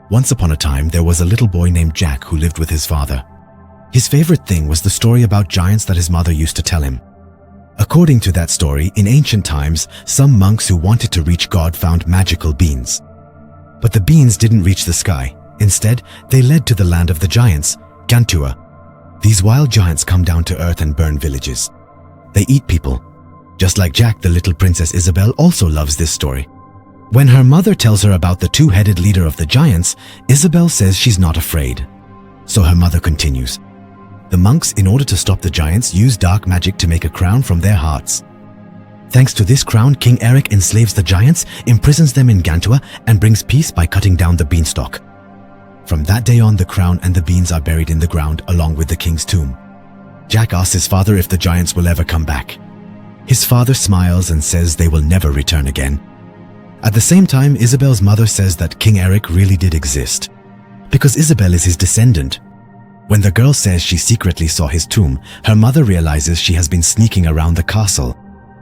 Once upon a time, there was a little boy named Jack who lived with his father. His favorite thing was the story about giants that his mother used to tell him. According to that story, in ancient times, some monks who wanted to reach God found magical beans. But the beans didn't reach the sky. Instead, they led to the land of the giants, Gantua. These wild giants come down to earth and burn villages. They eat people. Just like Jack, the little Princess Isabel also loves this story. When her mother tells her about the two-headed leader of the giants, Isabel says she's not afraid. So her mother continues. The monks, in order to stop the giants, use dark magic to make a crown from their hearts. Thanks to this crown, King Eric enslaves the giants, imprisons them in Gantua, and brings peace by cutting down the beanstalk. From that day on, the crown and the beans are buried in the ground along with the king's tomb. Jack asks his father if the giants will ever come back. His father smiles and says they will never return again. At the same time, Isabel's mother says that King Eric really did exist, because Isabel is his descendant. When the girl says she secretly saw his tomb, her mother realizes she has been sneaking around the castle.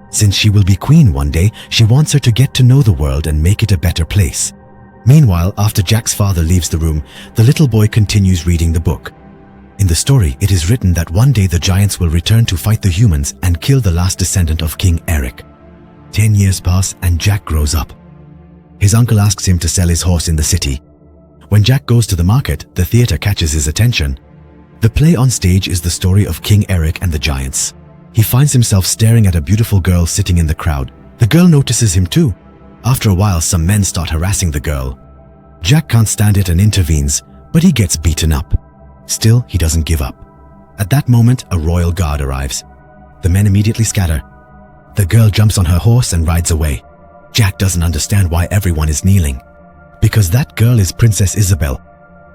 Since she will be queen one day, she wants her to get to know the world and make it a better place. Meanwhile, after Jack's father leaves the room, the little boy continues reading the book. In the story, it is written that one day the giants will return to fight the humans and kill the last descendant of King Eric. 10 years pass and Jack grows up. His uncle asks him to sell his horse in the city. When Jack goes to the market, the theater catches his attention. The play on stage is the story of King Eric and the giants. He finds himself staring at a beautiful girl sitting in the crowd. The girl notices him too. After a while, some men start harassing the girl. Jack can't stand it and intervenes, but he gets beaten up. Still, he doesn't give up. At that moment, a royal guard arrives. The men immediately scatter. The girl jumps on her horse and rides away. Jack doesn't understand why everyone is kneeling. Because that girl is Princess Isabel.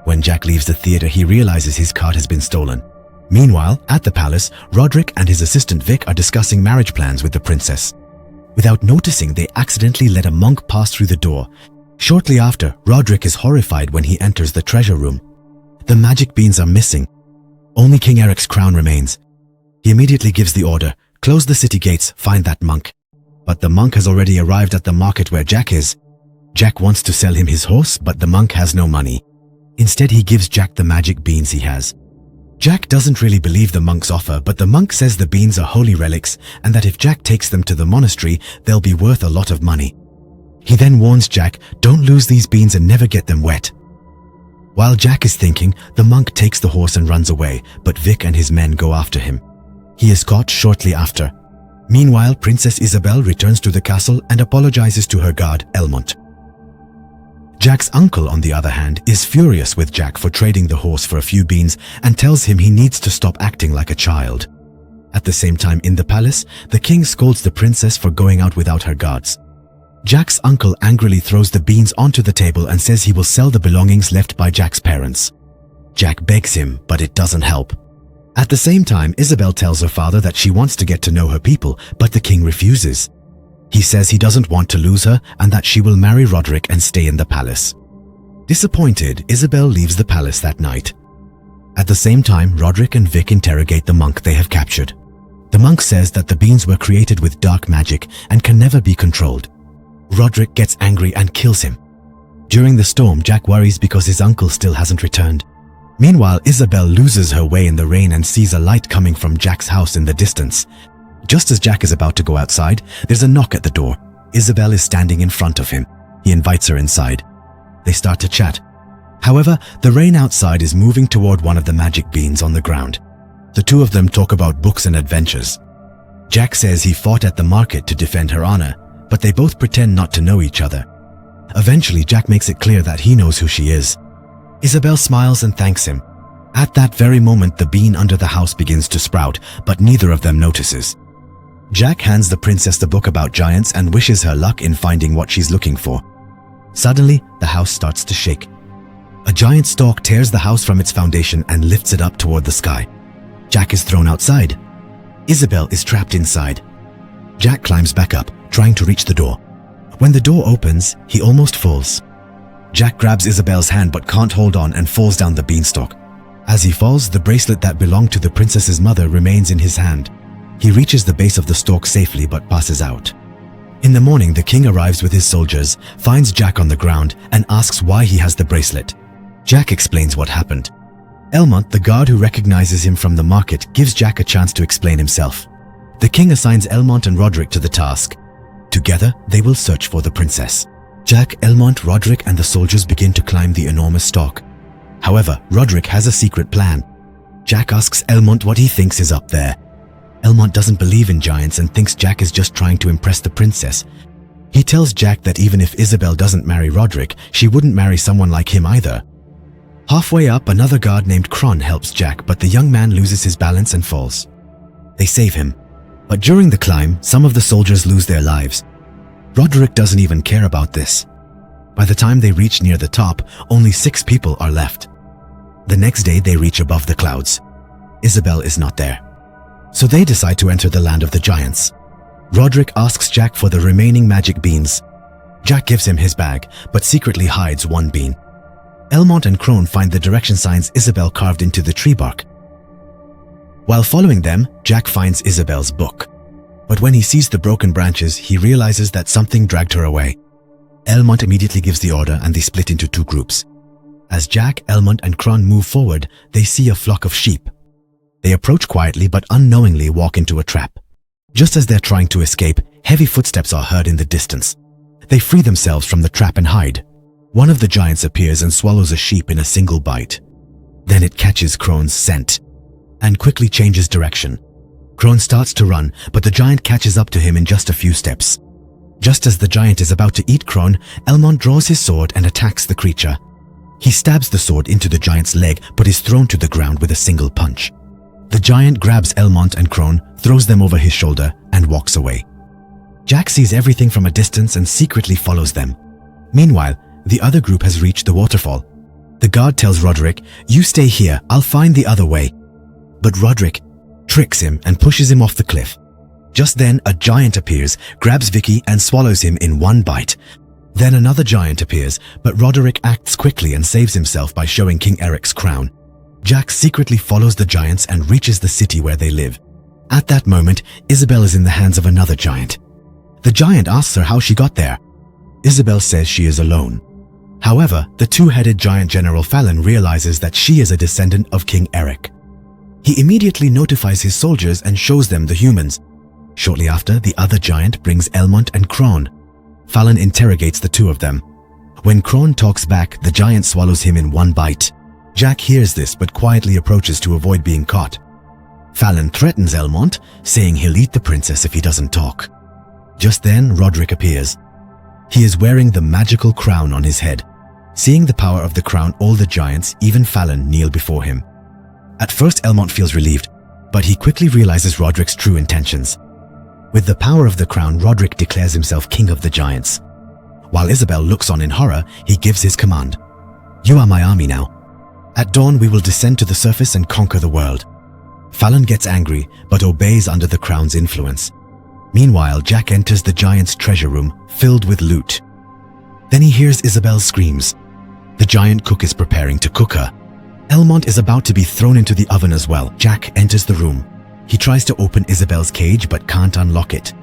When Jack leaves the theater, he realizes his card has been stolen. Meanwhile, at the palace, Roderick and his assistant Vic are discussing marriage plans with the princess. Without noticing, they accidentally let a monk pass through the door. Shortly after, Roderick is horrified when he enters the treasure room. The magic beans are missing. Only King Eric's crown remains. He immediately gives the order, close the city gates, find that monk. But the monk has already arrived at the market where Jack is. Jack wants to sell him his horse, but the monk has no money. Instead, he gives Jack the magic beans he has. Jack doesn't really believe the monk's offer, but the monk says the beans are holy relics and that if Jack takes them to the monastery, they'll be worth a lot of money. He then warns Jack, don't lose these beans and never get them wet. While Jack is thinking, the monk takes the horse and runs away, but Vic and his men go after him. He is caught shortly after. Meanwhile, Princess Isabel returns to the castle and apologizes to her guard, Elmont. Jack's uncle, on the other hand, is furious with Jack for trading the horse for a few beans and tells him he needs to stop acting like a child. At the same time, in the palace, the king scolds the princess for going out without her guards. Jack's uncle angrily throws the beans onto the table and says he will sell the belongings left by Jack's parents. Jack begs him, but it doesn't help. At the same time, Isabel tells her father that she wants to get to know her people, but the king refuses. He says he doesn't want to lose her and that she will marry Roderick and stay in the palace. Disappointed, Isabel leaves the palace that night. At the same time, Roderick and Vic interrogate the monk they have captured. The monk says that the beans were created with dark magic and can never be controlled. Roderick gets angry and kills him. During the storm, Jack worries because his uncle still hasn't returned. Meanwhile, Isabel loses her way in the rain and sees a light coming from Jack's house in the distance. Just as Jack is about to go outside, there's a knock at the door. Isabel is standing in front of him. He invites her inside. They start to chat. However, the rain outside is moving toward one of the magic beans on the ground. The two of them talk about books and adventures. Jack says he fought at the market to defend her honor, but they both pretend not to know each other. Eventually, Jack makes it clear that he knows who she is. Isabel smiles and thanks him. At that very moment, the bean under the house begins to sprout, but neither of them notices. Jack hands the princess the book about giants and wishes her luck in finding what she's looking for. Suddenly, the house starts to shake. A giant stalk tears the house from its foundation and lifts it up toward the sky. Jack is thrown outside. Isabel is trapped inside. Jack climbs back up, trying to reach the door. When the door opens, he almost falls. Jack grabs Isabel's hand but can't hold on and falls down the beanstalk. As he falls, the bracelet that belonged to the princess's mother remains in his hand. He reaches the base of the stalk safely but passes out. In the morning, the king arrives with his soldiers, finds Jack on the ground, and asks why he has the bracelet. Jack explains what happened. Elmont, the guard who recognizes him from the market, gives Jack a chance to explain himself. The king assigns Elmont and Roderick to the task. Together, they will search for the princess. Jack, Elmont, Roderick, and the soldiers begin to climb the enormous stalk. However, Roderick has a secret plan. Jack asks Elmont what he thinks is up there. Elmont doesn't believe in giants and thinks Jack is just trying to impress the princess. He tells Jack that even if Isabel doesn't marry Roderick, she wouldn't marry someone like him either. Halfway up, another guard named Kron helps Jack, but the young man loses his balance and falls. They save him. But during the climb, some of the soldiers lose their lives. Roderick doesn't even care about this. By the time they reach near the top, only 6 people are left. The next day, they reach above the clouds. Isabel is not there. So they decide to enter the land of the giants. Roderick asks Jack for the remaining magic beans. Jack gives him his bag, but secretly hides 1 bean. Elmont and Kron find the direction signs Isabel carved into the tree bark. While following them, Jack finds Isabel's book. But when he sees the broken branches, he realizes that something dragged her away. Elmont immediately gives the order and they split into 2 groups. As Jack, Elmont, and Kron move forward, they see a flock of sheep. They approach quietly but unknowingly walk into a trap. Just as they're trying to escape, heavy footsteps are heard in the distance. They free themselves from the trap and hide. One of the giants appears and swallows a sheep in a single bite. Then it catches Kron's scent and quickly changes direction. Kron starts to run, but the giant catches up to him in just a few steps. Just as the giant is about to eat Kron, Elmont draws his sword and attacks the creature. He stabs the sword into the giant's leg but is thrown to the ground with a single punch. The giant grabs Elmont and Kron, throws them over his shoulder, and walks away. Jack sees everything from a distance and secretly follows them. Meanwhile, the other group has reached the waterfall. The guard tells Roderick, "You stay here, I'll find the other way." But Roderick tricks him and pushes him off the cliff. Just then, a giant appears, grabs Vicky, and swallows him in 1 bite. Then another giant appears, but Roderick acts quickly and saves himself by showing King Eric's crown. Jack secretly follows the giants and reaches the city where they live. At that moment, Isabel is in the hands of another giant. The giant asks her how she got there. Isabel says she is alone. However, the 2-headed giant General Fallon realizes that she is a descendant of King Eric. He immediately notifies his soldiers and shows them the humans. Shortly after, the other giant brings Elmont and Kron. Fallon interrogates the 2 of them. When Kron talks back, the giant swallows him in 1 bite. Jack hears this but quietly approaches to avoid being caught. Fallon threatens Elmont, saying he'll eat the princess if he doesn't talk. Just then, Roderick appears. He is wearing the magical crown on his head. Seeing the power of the crown, all the giants, even Fallon, kneel before him. At first, Elmont feels relieved, but he quickly realizes Roderick's true intentions. With the power of the crown, Roderick declares himself king of the giants. While Isabel looks on in horror, he gives his command. "You are my army now. At dawn, we will descend to the surface and conquer the world." Fallon gets angry, but obeys under the crown's influence. Meanwhile, Jack enters the giant's treasure room, filled with loot. Then he hears Isabel's screams. The giant cook is preparing to cook her. Elmont is about to be thrown into the oven as well. Jack enters the room. He tries to open Isabel's cage but can't unlock it.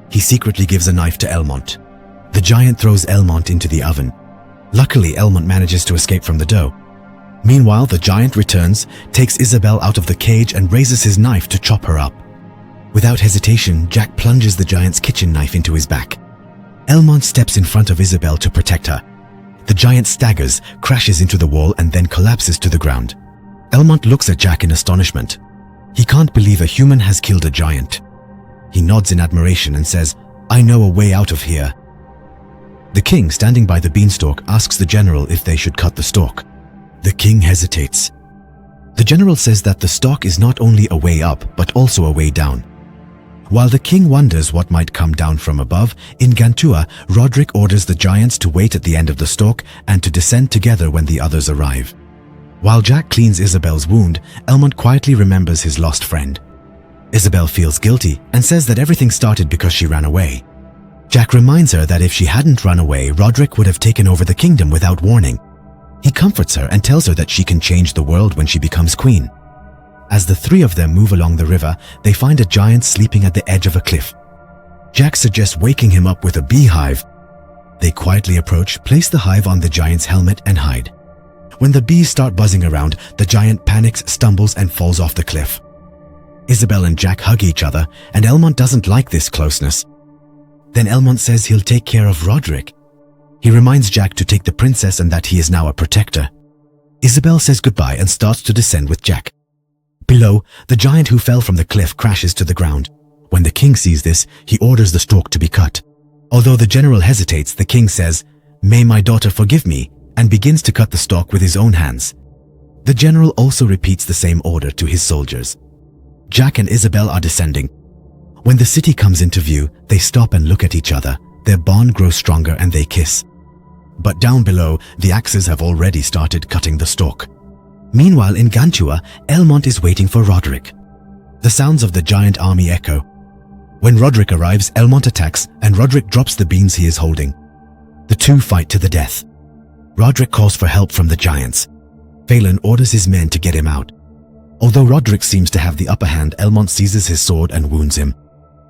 He secretly gives a knife to Elmont. The giant throws Elmont into the oven. Luckily, Elmont manages to escape from the dough. Meanwhile, the giant returns, takes Isabel out of the cage and raises his knife to chop her up. Without hesitation, Jack plunges the giant's kitchen knife into his back. Elmont steps in front of Isabel to protect her. The giant staggers, crashes into the wall, and then collapses to the ground. Elmont looks at Jack in astonishment. He can't believe a human has killed a giant. He nods in admiration and says, "I know a way out of here." The king, standing by the beanstalk, asks the general if they should cut the stalk. The king hesitates. The general says that the stalk is not only a way up, but also a way down. While the king wonders what might come down from above, in Gantua, Roderick orders the giants to wait at the end of the stalk and to descend together when the others arrive. While Jack cleans Isabel's wound, Elmont quietly remembers his lost friend. Isabel feels guilty and says that everything started because she ran away. Jack reminds her that if she hadn't run away, Roderick would have taken over the kingdom without warning. He comforts her and tells her that she can change the world when she becomes queen. As the 3 of them move along the river, they find a giant sleeping at the edge of a cliff. Jack suggests waking him up with a beehive. They quietly approach, place the hive on the giant's helmet and hide. When the bees start buzzing around, the giant panics, stumbles and falls off the cliff. Isabel and Jack hug each other, and Elmont doesn't like this closeness. Then Elmont says he'll take care of Roderick. He reminds Jack to take the princess and that he is now a protector. Isabel says goodbye and starts to descend with Jack. Below, the giant who fell from the cliff crashes to the ground. When the king sees this, he orders the stalk to be cut. Although the general hesitates, the king says, "May my daughter forgive me," and begins to cut the stalk with his own hands. The general also repeats the same order to his soldiers. Jack and Isabel are descending. When the city comes into view, they stop and look at each other. Their bond grows stronger and they kiss. But down below, the axes have already started cutting the stalk. Meanwhile, in Gantua, Elmont is waiting for Roderick. The sounds of the giant army echo. When Roderick arrives, Elmont attacks and Roderick drops the beans he is holding. The two fight to the death. Roderick calls for help from the giants. Phelan orders his men to get him out. Although Roderick seems to have the upper hand, Elmont seizes his sword and wounds him.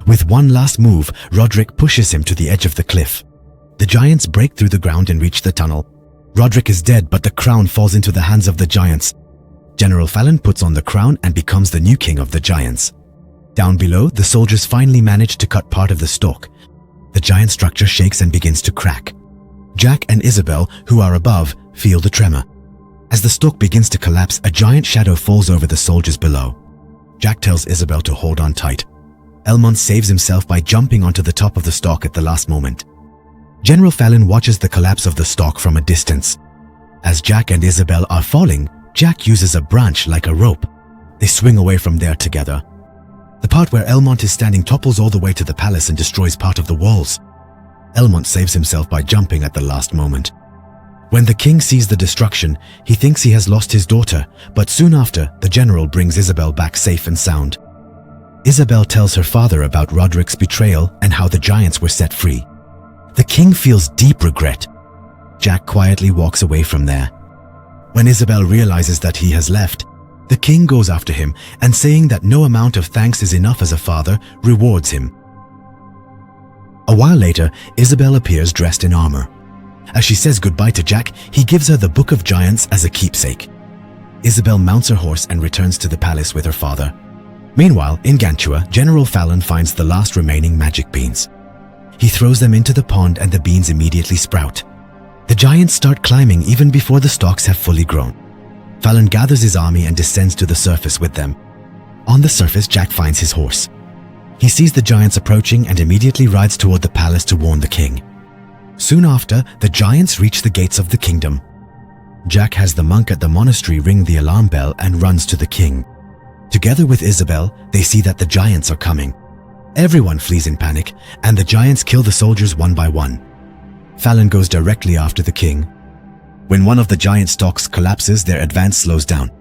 With one last move, Roderick pushes him to the edge of the cliff. The giants break through the ground and reach the tunnel. Roderick is dead, but the crown falls into the hands of the giants. General Phelan puts on the crown and becomes the new king of the giants. Down below, the soldiers finally manage to cut part of the stalk. The giant structure shakes and begins to crack. Jack and Isabel, who are above, feel the tremor. As the stalk begins to collapse, a giant shadow falls over the soldiers below. Jack tells Isabel to hold on tight. Elmont saves himself by jumping onto the top of the stalk at the last moment. General Phelan watches the collapse of the stalk from a distance. As Jack and Isabel are falling, Jack uses a branch like a rope. They swing away from there together. The part where Elmont is standing topples all the way to the palace and destroys part of the walls. Elmont saves himself by jumping at the last moment. When the king sees the destruction, he thinks he has lost his daughter, but soon after, the general brings Isabel back safe and sound. Isabel tells her father about Roderick's betrayal and how the giants were set free. The king feels deep regret. Jack quietly walks away from there. When Isabel realizes that he has left, the king goes after him and, saying that no amount of thanks is enough as a father, rewards him. A while later, Isabel appears dressed in armor. As she says goodbye to Jack, he gives her the Book of Giants as a keepsake. Isabel mounts her horse and returns to the palace with her father. Meanwhile, in Gantua, General Phelan finds the last remaining magic beans. He throws them into the pond and the beans immediately sprout. The giants start climbing even before the stalks have fully grown. Phelan gathers his army and descends to the surface with them. On the surface, Jack finds his horse. He sees the giants approaching and immediately rides toward the palace to warn the king. Soon after, the giants reach the gates of the kingdom. Jack has the monk at the monastery ring the alarm bell and runs to the king. Together with Isabel, they see that the giants are coming. Everyone flees in panic, and the giants kill the soldiers one by one. Phelan goes directly after the king. When one of the giant stalks collapses, their advance slows down.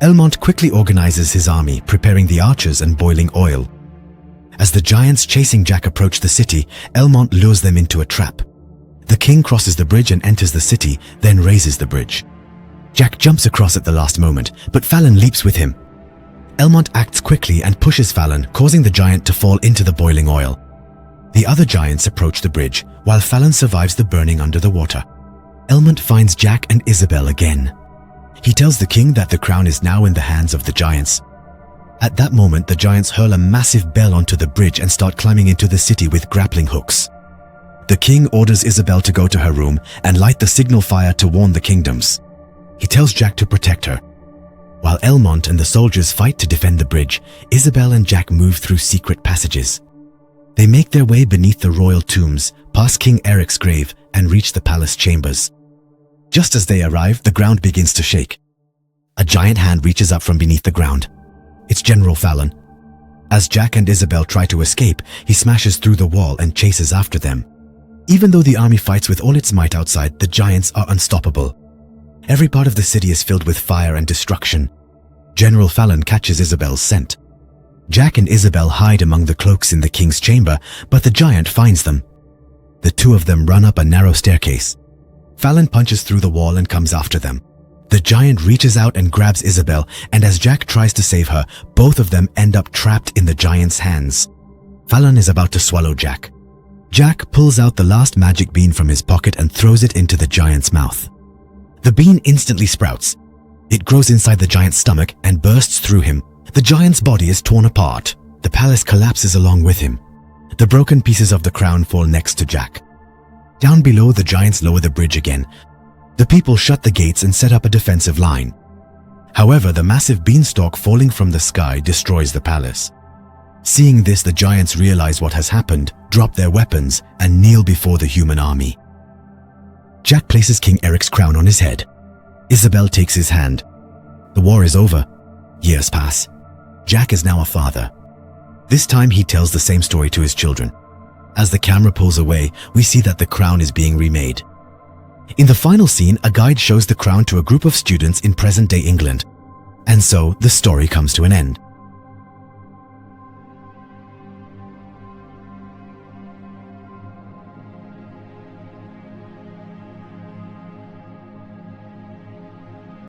Elmont quickly organizes his army, preparing the archers and boiling oil. As the giants chasing Jack approach the city, Elmont lures them into a trap. The king crosses the bridge and enters the city, then raises the bridge. Jack jumps across at the last moment, but Phelan leaps with him. Elmont acts quickly and pushes Phelan, causing the giant to fall into the boiling oil. The other giants approach the bridge, while Phelan survives the burning under the water. Elmont finds Jack and Isabel again. He tells the king that the crown is now in the hands of the giants. At that moment, the giants hurl a massive bell onto the bridge and start climbing into the city with grappling hooks. The king orders Isabel to go to her room and light the signal fire to warn the kingdoms. He tells Jack to protect her. While Elmont and the soldiers fight to defend the bridge, Isabel and Jack move through secret passages. They make their way beneath the royal tombs, past King Eric's grave, and reach the palace chambers. Just as they arrive, the ground begins to shake. A giant hand reaches up from beneath the ground. It's General Phelan. As Jack and Isabel try to escape, he smashes through the wall and chases after them. Even though the army fights with all its might outside, the giants are unstoppable. Every part of the city is filled with fire and destruction. General Phelan catches Isabel's scent. Jack and Isabel hide among the cloaks in the king's chamber, but the giant finds them. The two of them run up a narrow staircase. Phelan punches through the wall and comes after them. The giant reaches out and grabs Isabel, and as Jack tries to save her, both of them end up trapped in the giant's hands. Fallon is about to swallow Jack. Jack pulls out the last magic bean from his pocket and throws it into the giant's mouth. The bean instantly sprouts. It grows inside the giant's stomach and bursts through him. The giant's body is torn apart. The palace collapses along with him. The broken pieces of the crown fall next to Jack. Down below, the giants lower the bridge again. The people shut the gates and set up a defensive line. However, the massive beanstalk falling from the sky destroys the palace. Seeing this, the giants realize what has happened, drop their weapons, and kneel before the human army. Jack places King Eric's crown on his head. Isabel takes his hand. The war is over. Years pass. Jack is now a father. This time he tells the same story to his children. As the camera pulls away, we see that the crown is being remade. In the final scene, a guide shows the crown to a group of students in present-day England. And so, the story comes to an end.